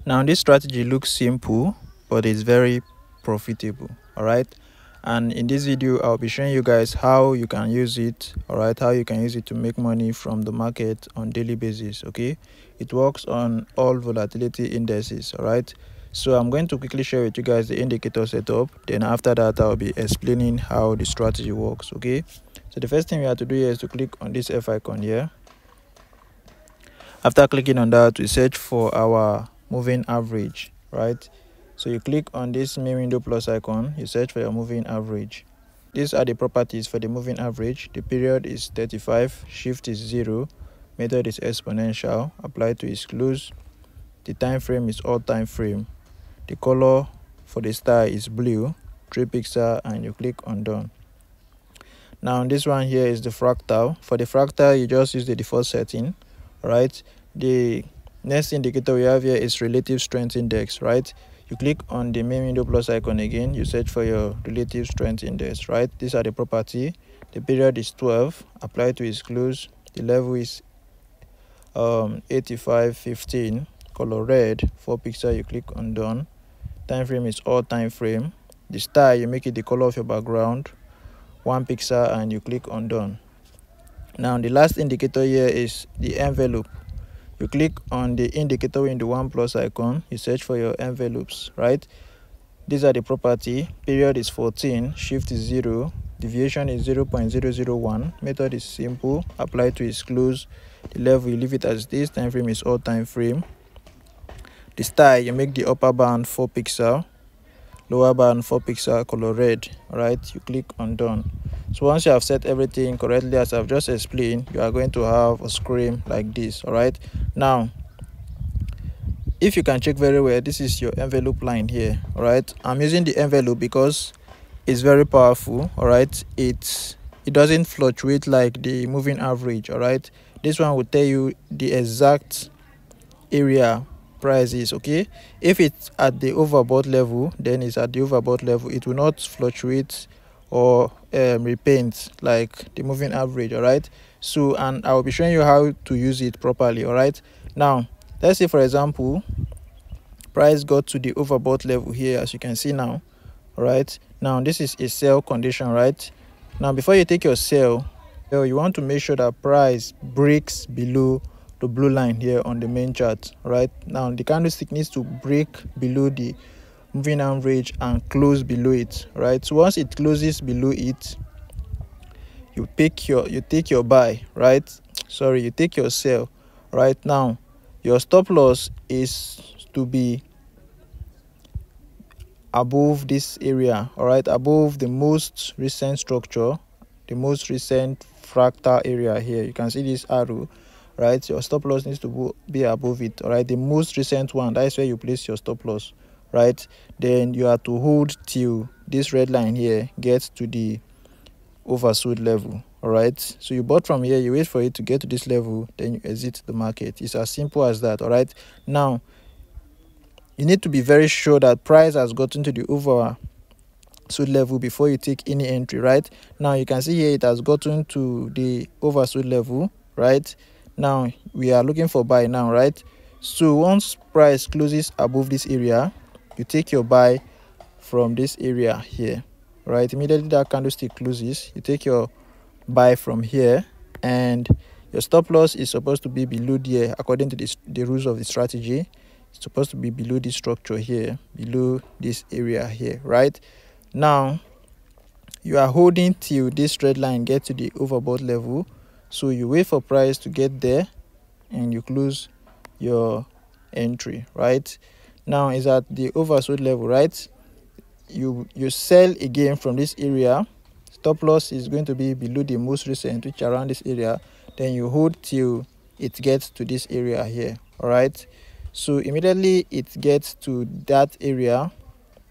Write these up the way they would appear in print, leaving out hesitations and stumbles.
Now this strategy looks simple, but it's very profitable. All right, and in this video I'll be showing you guys how you can use it. All right, how you can use it to make money from the market on daily basis. Okay, it works on all volatility indices. All right, so I'm going to quickly share with you guys the indicator setup, then after that I'll be explaining how the strategy works. Okay, so the first thing we have to do here is to click on this F icon here. After clicking on that, we search for our moving average, right? So you click on this main window plus icon, you search for your moving average. These are the properties for the moving average. The period is 35, shift is 0, method is exponential, apply to exclude. The time frame is all time frame. The color for the star is blue, 3 pixel, and you click on done. Now this one here is the fractal. For the fractal, you just use the default setting. Right, the next indicator we have here is relative strength index. Right, you click on the main window plus icon again, you search for your relative strength index. Right, these are the property. The period is 12, apply to exclude. The level is 8515, color red, 4 pixel, you click on done. Time frame is all time frame. The star, you make it the color of your background, 1 pixel, and you click on done. Now the last indicator here is the envelope. You click on the indicator in the 1 plus icon, you search for your envelopes. Right, these are the property. Period is 14, shift is 0, deviation is 0.001, method is simple, apply to exclude. The level, you leave it as this. Time frame is all time frame. The style, you make the upper band 4 pixel, lower band 4 pixel, color red. Right, you click on done. So once you have set everything correctly as I've just explained, you are going to have a screen like this. All right, now if you can check very well, this is your envelope line here. All right, I'm using the envelope because it's very powerful. All right, it doesn't fluctuate like the moving average. All right, this one will tell you the exact area price is. Okay, if it's at the overbought level, then it's at the overbought level. It will not fluctuate or repaint like the moving average. All right, so and I will be showing you how to use it properly. All right, now let's say for example price got to the overbought level here, as you can see now. All right, now this is a sell condition. Right, now before you take your sell, you want to make sure that price breaks below the blue line here on the main chart. Right, now the candlestick needs to break below the moving average and close below it. Right, so once it closes below it, you take your buy. Right, sorry, you take your sell. Right, now your stop loss is to be above this area. All right, above the most recent structure, the most recent fractal area here. You can see this arrow. Right, your stop loss needs to be above it. All right, the most recent one, that is where you place your stop loss. Right, then you have to hold till this red line here gets to the oversold level. All right, so you bought from here, you wait for it to get to this level, then you exit the market. It's as simple as that. All right, now you need to be very sure that price has gotten to the oversold level before you take any entry. Right, now you can see here it has gotten to the oversold level. Right, now we are looking for buy now. Right, so once price closes above this area, you take your buy from this area here. Right, immediately that candlestick closes, you take your buy from here, and your stop loss is supposed to be below there. According to the rules of the strategy, it's supposed to be below this structure here, below this area here. Right, now you are holding till this red line gets to the overbought level, so you wait for price to get there and you close your entry. Right, now is at the oversold level. Right, you sell again from this area. Stop loss is going to be below the most recent, which around this area. Then you hold till it gets to this area here. All right, so immediately it gets to that area,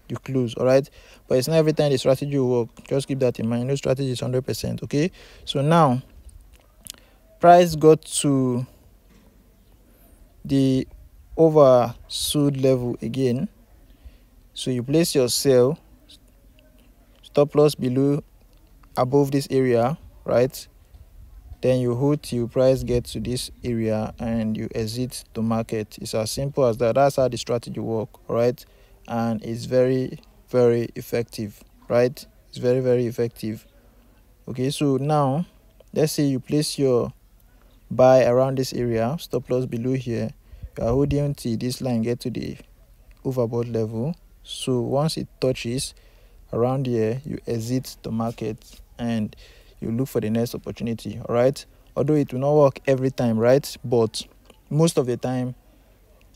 you close. All right, but it's not every time the strategy will work. Just keep that in mind. No strategy is 100%. Okay, so now price got to the oversold level again, so you place your sell, stop loss below above this area. Right, then you hold till price gets to this area and you exit the market. It's as simple as that. That's how the strategy work, right? And it's very effective, right? It's very effective. Okay, so now let's say you place your buy around this area, stop loss below here. You are holding until this line get to the overbought level. So once it touches around here, you exit the market and you look for the next opportunity. All right, although it will not work every time, right? But most of the time,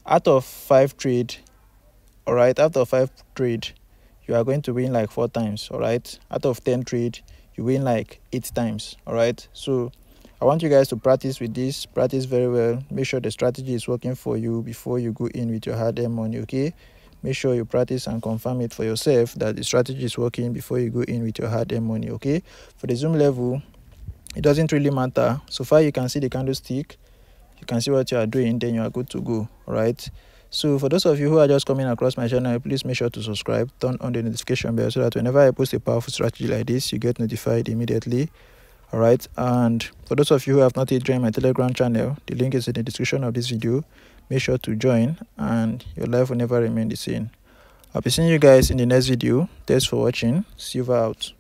out of 5 trade, all right, out of 5 trade, you are going to win like 4 times. All right, out of 10 trade, you win like 8 times. All right, so I want you guys to practice with this, practice very well. Make sure the strategy is working for you before you go in with your hard-earned money. Okay, make sure you practice and confirm it for yourself that the strategy is working before you go in with your hard-earned money. Okay, for the zoom level, it doesn't really matter. So far you can see the candlestick, you can see what you are doing, then you are good to go. All right, so for those of you who are just coming across my channel, please make sure to subscribe, turn on the notification bell so that whenever I post a powerful strategy like this, you get notified immediately. All right, and for those of you who have not yet joined my Telegram channel, the link is in the description of this video. Make sure to join and your life will never remain the same. I'll be seeing you guys in the next video. Thanks for watching. See you out.